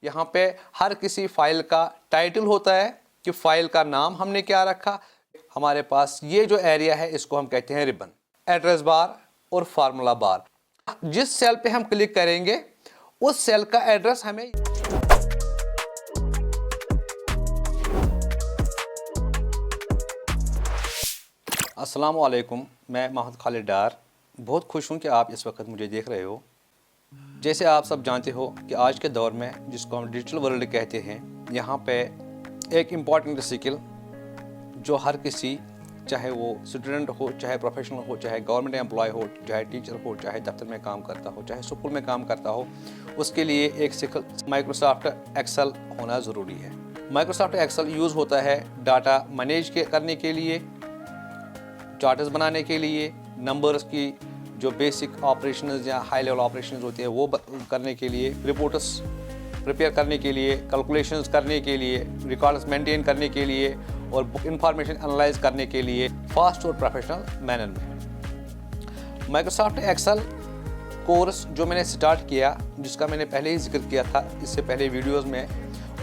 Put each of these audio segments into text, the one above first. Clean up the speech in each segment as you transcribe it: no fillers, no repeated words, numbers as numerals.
यहाँ पे हर किसी फाइल का टाइटल होता है कि फाइल का नाम हमने क्या रखा। हमारे पास ये जो एरिया है इसको हम कहते हैं रिबन। एड्रेस बार और फार्मूला बार, जिस सेल पे हम क्लिक करेंगे उस सेल का एड्रेस हमें अस्सलाम वालेकुम, मैं मोहम्मद खालिद डार बहुत खुश हूँ कि आप इस वक्त मुझे देख रहे हो। जैसे आप सब जानते हो कि आज के दौर में जिसको हम डिजिटल वर्ल्ड कहते हैं, यहाँ पे एक इम्पॉर्टेंट स्किल जो हर किसी, चाहे वो स्टूडेंट हो, चाहे प्रोफेशनल हो, चाहे गवर्नमेंट एम्प्लॉय हो, चाहे टीचर हो, चाहे दफ्तर में काम करता हो, चाहे स्कूल में काम करता हो, उसके लिए एक स्किल माइक्रोसॉफ्ट एक्सेल होना ज़रूरी है। माइक्रोसॉफ्ट एक्सेल यूज़ होता है डाटा मैनेज करने के लिए, चार्ट्स बनाने के लिए, नंबर्स की जो बेसिक ऑपरेशंस या हाई लेवल ऑपरेशंस होते हैं वो करने के लिए, रिपोर्ट्स प्रिपेयर करने के लिए, कैलकुलेशंस करने के लिए, रिकॉर्ड्स मेंटेन करने के लिए और इंफॉर्मेशन एनालाइज करने के लिए फास्ट और प्रोफेशनल मैनर में। माइक्रोसॉफ्ट एक्सेल कोर्स जो मैंने स्टार्ट किया, जिसका मैंने पहले ही जिक्र किया था इससे पहले वीडियोज़ में,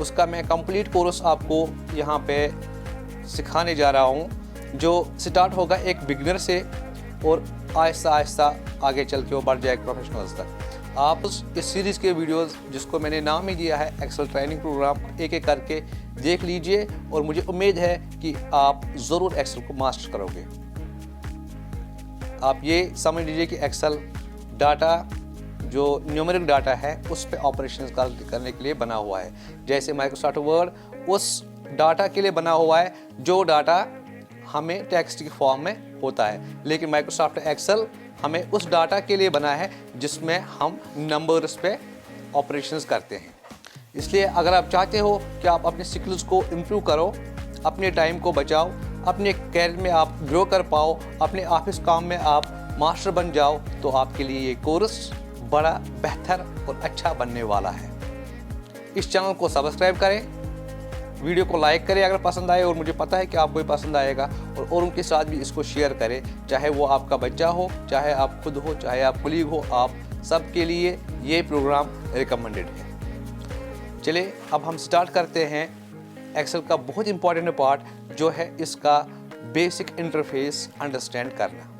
उसका मैं कंप्लीट कोर्स आपको यहाँ पे सिखाने जा रहा हूँ, जो स्टार्ट होगा एक बिगिनर से और आहिस्ता आहिस्ता आगे चल के वो बढ़ जाएगा प्रोफेशनल्स तक। आप इस सीरीज़ के वीडियोस, जिसको मैंने नाम ही दिया है एक्सेल ट्रेनिंग प्रोग्राम, एक एक करके देख लीजिए और मुझे उम्मीद है कि आप ज़रूर एक्सेल को मास्टर करोगे। आप ये समझ लीजिए कि एक्सेल डाटा, जो न्यूमेरिक डाटा है, उस पे ऑपरेशंस करने के लिए बना हुआ है। जैसे माइक्रोसॉफ्ट वर्ड उस डाटा के लिए बना हुआ है जो डाटा हमें टेक्स्ट की फॉर्म में होता है, लेकिन माइक्रोसॉफ्ट एक्सेल हमें उस डाटा के लिए बना है जिसमें हम नंबर्स पे ऑपरेशंस करते हैं। इसलिए अगर आप चाहते हो कि आप अपने स्किल्स को इम्प्रूव करो, अपने टाइम को बचाओ, अपने कैरियर में आप ग्रो कर पाओ, अपने ऑफिस काम में आप मास्टर बन जाओ, तो आपके लिए ये कोर्स बड़ा बेहतर और अच्छा बनने वाला है। इस चैनल को सब्सक्राइब करें, वीडियो को लाइक करें अगर पसंद आए, और मुझे पता है कि आपको भी पसंद आएगा, और उनके साथ भी इसको शेयर करें, चाहे वो आपका बच्चा हो, चाहे आप खुद हो, चाहे आप कुलीग हो, आप सब के लिए ये प्रोग्राम रिकमेंडेड है। चलिए अब हम स्टार्ट करते हैं एक्सेल का बहुत इंपॉर्टेंट पार्ट, जो है इसका बेसिक इंटरफेस अंडरस्टैंड करना।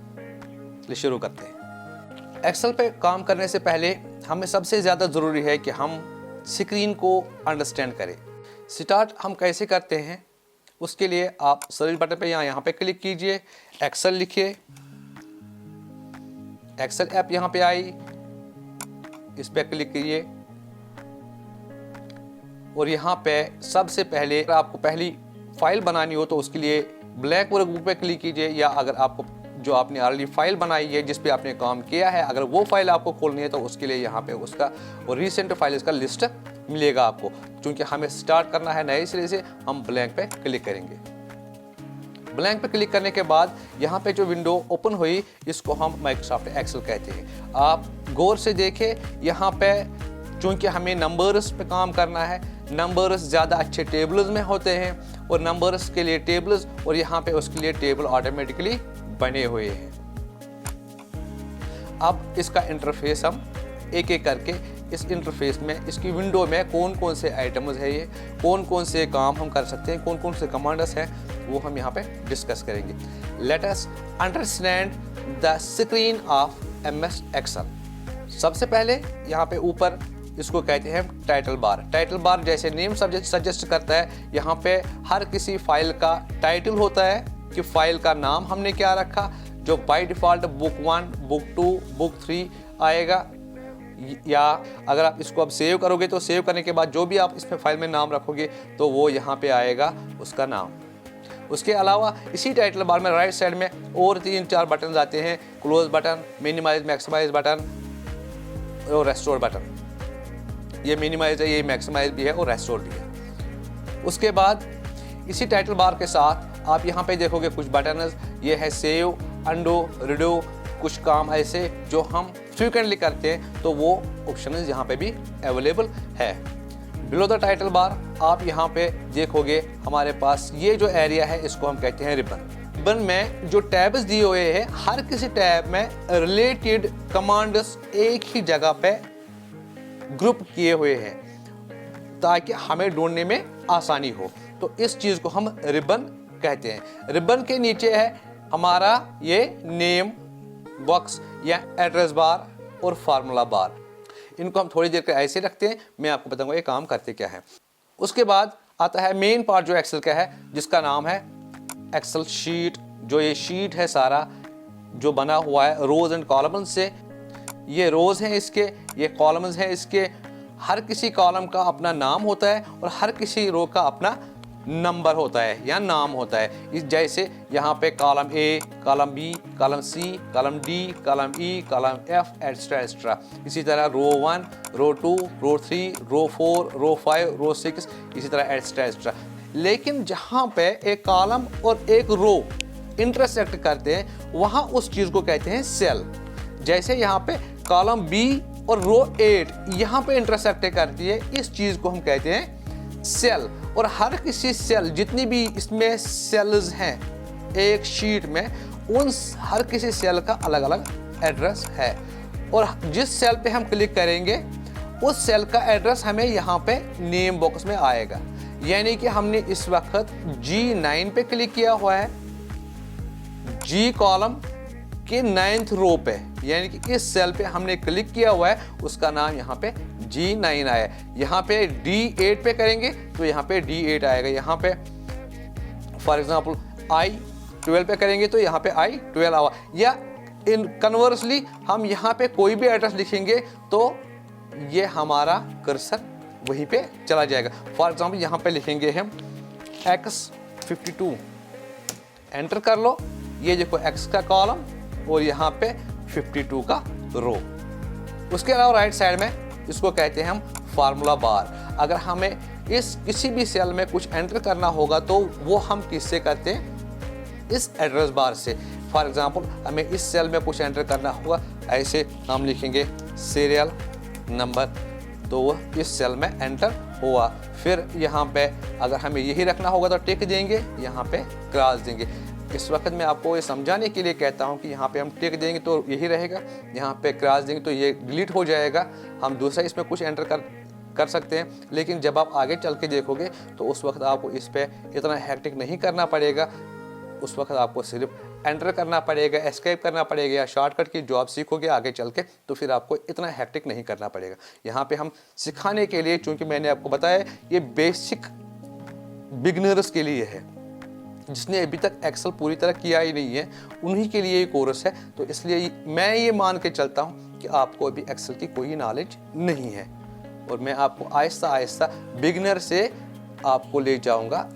चलिए शुरू करते हैं। एक्सेल पे काम करने से पहले हमें सबसे ज़्यादा ज़रूरी है कि हम स्क्रीन को अंडरस्टैंड करें। स्टार्ट हम कैसे करते हैं, उसके लिए आप सर्च बटन पे यहाँ पे क्लिक कीजिए, एक्सेल लिखिए, एक्सेल ऐप यहाँ पे आई, इस पे क्लिक कीजिए और यहाँ पे सबसे पहले अगर आपको पहली फाइल बनानी हो तो उसके लिए ब्लैक वर्कबुक पे क्लिक कीजिए, या अगर आपको जो आपने ऑलरेडी फाइल बनाई है जिस पे आपने काम किया है, अगर वो फाइल आपको खोलनी है तो उसके लिए यहाँ पे उसका और रिसेंट फाइल का लिस्ट मिलेगा आपको। क्योंकि हमें स्टार्ट करना है नए सिरे से, हम ब्लैंक पे क्लिक करेंगे। ब्लैंक पे क्लिक करने के बाद यहाँ पे जो विंडो ओपन हुई, इसको हम माइक्रोसॉफ्ट एक्सेल कहते हैं। आप गौर से देखें, यहाँ पे चूँकि हमें नंबर्स पे काम करना है, नंबर्स ज़्यादा अच्छे टेबल्स में होते हैं और नंबर्स के लिए टेबल्स, और यहाँ पे उसके लिए टेबल ऑटोमेटिकली बने हुए हैं। अब इसका इंटरफेस हम एक एक करके, इस इंटरफेस में, इसकी विंडो में कौन कौन से आइटम्स है, ये कौन कौन से काम हम कर सकते हैं, कौन कौन से कमांड्स हैं, वो हम यहाँ पे डिस्कस करेंगे। Let us understand the screen of MS Excel. सबसे पहले यहाँ पे ऊपर इसको कहते हैं टाइटल बार। टाइटल बार जैसे नेम सजेस्ट करता है, यहाँ पे हर किसी फाइल का टाइटल होता है कि फाइल का नाम हमने क्या रखा, जो by default book 1, book 2, book 3 आएगा, या अगर आप इसको अब सेव करोगे तो सेव करने के बाद जो भी आप इसमें फाइल में नाम रखोगे तो वो यहाँ पे आएगा उसका नाम। उसके अलावा इसी टाइटल बार में राइट साइड में और 3-4 बटन आते हैं, close button, minimize maximize button और रेस्टोर बटन। ये मिनिमाइज है, ये मैक्सिमाइज भी है और रेस्टोर भी है। उसके बाद इसी टाइटल बार के साथ आप यहाँ पे देखोगे कुछ बटन, ये है सेव, अंडो, रिडो, कुछ काम ऐसे जो हम फ्रीक्वेंटली करते हैं, तो वो ऑप्शन यहाँ पे भी अवेलेबल है। बिलो द टाइटल बार आप यहाँ पे देखोगे हमारे पास ये जो एरिया है, इसको हम कहते हैं रिबन। रिबन में जो टैब्स दिए हुए हैं, हर किसी टैब में रिलेटेड कमांड्स एक ही जगह पे ग्रुप किए हुए हैं। ताकि हमें ढूंढने में आसानी हो। तो इस चीज़ को हम रिबन कहते हैं। रिबन के नीचे है हमारा ये नेम बॉक्स या एड्रेस बार और फार्मूला बार। इनको हम थोड़ी देर के ऐसे रखते हैं, मैं आपको बताऊंगा ये काम करते क्या है। उसके बाद आता है मेन पार्ट जो एक्सेल का है, जिसका नाम है एक्सेल शीट। जो ये शीट है सारा जो बना हुआ है रोज एंड कॉलम्स से, ये रोज हैं इसके, ये कॉलम्स हैं इसके। हर किसी कॉलम का अपना नाम होता है और हर किसी रो का अपना नंबर होता है या नाम होता है। इस जैसे यहाँ पे column A, column B, column C, column D, column E, column F, extra extra. इसी तरह रो 1, रो 2, रो 3, रो 4, रो 5, रो 6, इसी तरह एक्स्ट्रा एक्स्ट्रा। लेकिन जहाँ पे एक कॉलम और एक रो इंटरसेक्ट करते हैं वहाँ उस चीज़ को कहते हैं सेल। जैसे यहाँ पे कॉलम बी और रो 8 यहाँ पे इंटरसेक्ट करती है, इस चीज़ को हम कहते हैं सेल। और हर किसी सेल, जितनी भी इसमें सेल्स हैं एक शीट में, उन हर किसी सेल का अलग अलग एड्रेस है। और जिस सेल पे हम क्लिक करेंगे उस सेल का एड्रेस हमें यहाँ पे नेम बॉक्स में आएगा। यानी कि हमने इस वक्त G9 पे क्लिक किया हुआ है, G कॉलम के 9th रो पे, यानी कि इस सेल पे हमने क्लिक किया हुआ है, उसका नाम यहाँ पे G9 आया। यहाँ पे D8 पे करेंगे तो यहाँ पे D8 आएगा। यहाँ पे फॉर एग्जांपल I12 पे करेंगे तो यहाँ पे I12 आवा। या इन कन्वर्सली हम यहाँ पे कोई भी एड्रेस लिखेंगे तो ये हमारा कर्सर वहीं पे चला जाएगा। फॉर एग्जांपल यहाँ पे लिखेंगे हम X52, एंटर कर लो। ये देखो X का कॉलम और यहाँ पे 52 का रो। उसके अलावा राइट साइड में इसको कहते हैं हम फार्मूला बार। अगर हमें इस किसी भी सेल में कुछ एंटर करना होगा तो वो हम किससे करते हैं, इस एड्रेस बार से। फॉर एग्जांपल हमें इस सेल में कुछ एंटर करना होगा, ऐसे हम लिखेंगे सीरियल नंबर, तो वो इस सेल में एंटर हुआ। फिर यहाँ पे अगर हमें यही रखना होगा तो टिक देंगे, यहाँ पे क्रॉस देंगे। इस वक्त मैं आपको ये समझाने के लिए कहता हूँ कि यहाँ पे हम टिक देंगे तो यही रहेगा, यहाँ पे क्रॉस देंगे तो ये डिलीट हो जाएगा। हम दूसरा इसमें कुछ एंटर कर सकते हैं, लेकिन जब आप आगे चल के देखोगे तो उस वक्त आपको इस पर इतना हैक्टिक नहीं करना पड़ेगा। उस वक्त आपको सिर्फ एंटर करना पड़ेगा, एस्केप करना पड़ेगा, या शॉर्टकट की जो आप सीखोगे आगे चल के तो फिर आपको इतना हैक्टिक नहीं करना पड़ेगा। यहाँ पे हम सिखाने के लिए, चूँकि मैंने आपको बताया ये बेसिक बिगनर्स के लिए है, जिसने अभी तक एक्सेल पूरी तरह किया ही नहीं है, उन्हीं के लिए ये कोर्स है। तो इसलिए मैं ये मान के चलता हूँ कि आपको अभी एक्सेल की कोई नॉलेज नहीं है और मैं आपको आहिस्ता आहिस्ता बिगनर से आपको ले जाऊँगा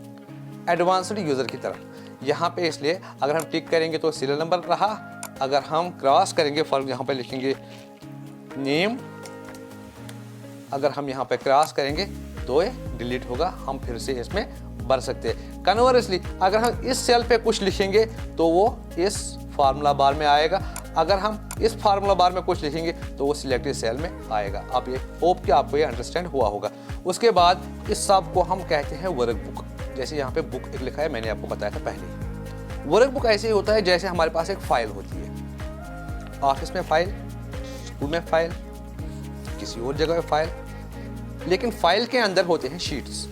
एडवांस्ड यूज़र की तरफ। यहाँ पे इसलिए अगर हम टिक करेंगे तो सीरियल नंबर रहा, अगर हम क्रॉस करेंगे फॉर यहाँ पे लिखेंगे नेम, अगर हम यहाँ पे क्रॉस करेंगे तो ये डिलीट होगा, हम फिर से इसमें भर सकते हैं। कन्वर्सली अगर हम इस सेल पे कुछ लिखेंगे तो वो इस फार्मूला बार में आएगा, अगर हम इस फार्मूला बार में कुछ लिखेंगे तो वो सिलेक्टेड सेल में आएगा। आप ये होप कि आपको ये अंडरस्टैंड हुआ होगा। उसके बाद इस सब को हम कहते हैं वर्क बुक। जैसे यहाँ पे बुक एक लिखा है, मैंने आपको बताया था पहले। वर्क बुक ऐसे ही होता है जैसे हमारे पास एक फाइल होती है, ऑफिस में फाइल, स्कूल में फाइल, किसी और जगह में फाइल, लेकिन फाइल के अंदर होते हैं शीट्स।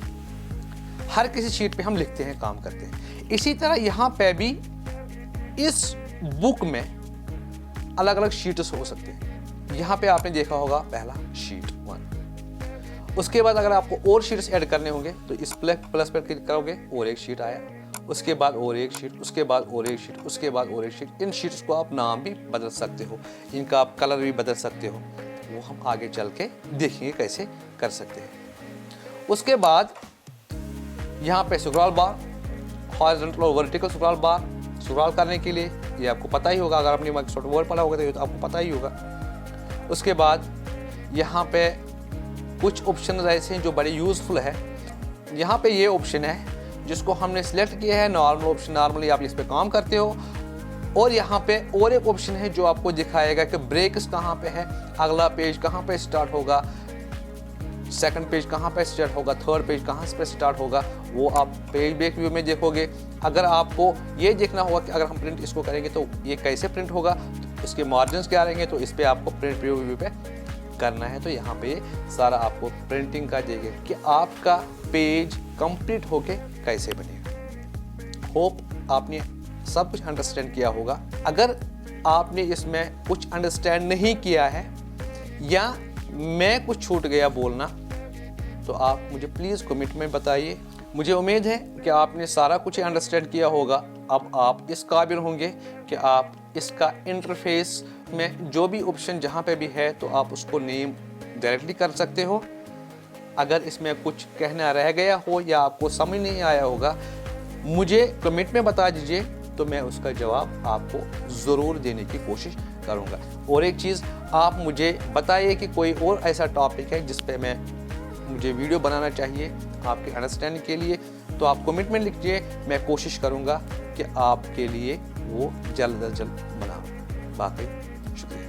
हर किसी शीट पे हम लिखते हैं, काम करते हैं। इसी तरह यहाँ पे भी इस बुक में अलग अलग शीट्स हो सकते हैं। यहाँ पे आपने देखा होगा पहला शीट 1, उसके बाद अगर आपको और शीट्स ऐड करने होंगे तो इस प्लस पर क्लिक करोगे और एक शीट आया, उसके बाद और एक शीट, उसके बाद और एक शीट, उसके बाद और एक शीट। इन शीट्स को आप नाम भी बदल सकते हो, इनका आप कलर भी बदल सकते हो, वो हम आगे चल के देखेंगे कैसे कर सकते हैं। उसके बाद यहाँ पे स्क्रॉल बार, हॉरिजॉन्टल और वर्टिकल स्क्रॉल बार, स्क्रॉल करने के लिए ये आपको पता ही होगा, अगर आपने माइक्रोसॉफ्ट वर्ड पढ़ा होगा तो आपको पता ही होगा। उसके बाद यहाँ पे कुछ ऑप्शन ऐसे हैं जो बड़े यूज़फुल है। यहाँ पे ये ऑप्शन है जिसको हमने सिलेक्ट किया है, नॉर्मल ऑप्शन। नॉर्मली आप इस पे काम करते हो। और यहाँ पे और एक ऑप्शन है जो आपको दिखाएगा कि ब्रेक्स कहाँ पे है, अगला पेज कहाँ पे स्टार्ट होगा, सेकंड पेज कहाँ पे स्टार्ट होगा, थर्ड पेज कहाँ पे स्टार्ट होगा, वो आप पेज ब्रेक व्यू में देखोगे। अगर आपको ये देखना होगा कि अगर हम प्रिंट इसको करेंगे तो ये कैसे प्रिंट होगा, तो इसके मार्जिन्स क्या रहेंगे, तो इस पर आपको प्रिंट व्यू पे करना है तो यहाँ पे सारा आपको प्रिंटिंग का देगा कि आपका पेज कंप्लीट होके कैसे बनेगा। होप आपने सब कुछ अंडरस्टैंड किया होगा। अगर आपने इसमें कुछ अंडरस्टैंड नहीं किया है या मैं कुछ छूट गया बोलना तो आप मुझे प्लीज़ कमेंट में बताइए। मुझे उम्मीद है कि आपने सारा कुछ अंडरस्टैंड किया होगा। अब आप इस काबिल होंगे कि आप इसका इंटरफेस में जो भी ऑप्शन जहाँ पे भी है तो आप उसको नेम डायरेक्टली कर सकते हो। अगर इसमें कुछ कहना रह गया हो या आपको समझ नहीं आया होगा मुझे कमेंट में बता दीजिए, तो मैं उसका जवाब आपको ज़रूर देने की कोशिश करूँगा। और एक चीज़ आप मुझे बताइए कि कोई और ऐसा टॉपिक है जिस पे मुझे वीडियो बनाना चाहिए आपके अंडरस्टैंडिंग के लिए, तो आप कमेंट में लिखिए। मैं कोशिश करूँगा कि आपके लिए वो जल्द अज जल्द बनाऊँ। बाकी शुक्रिया।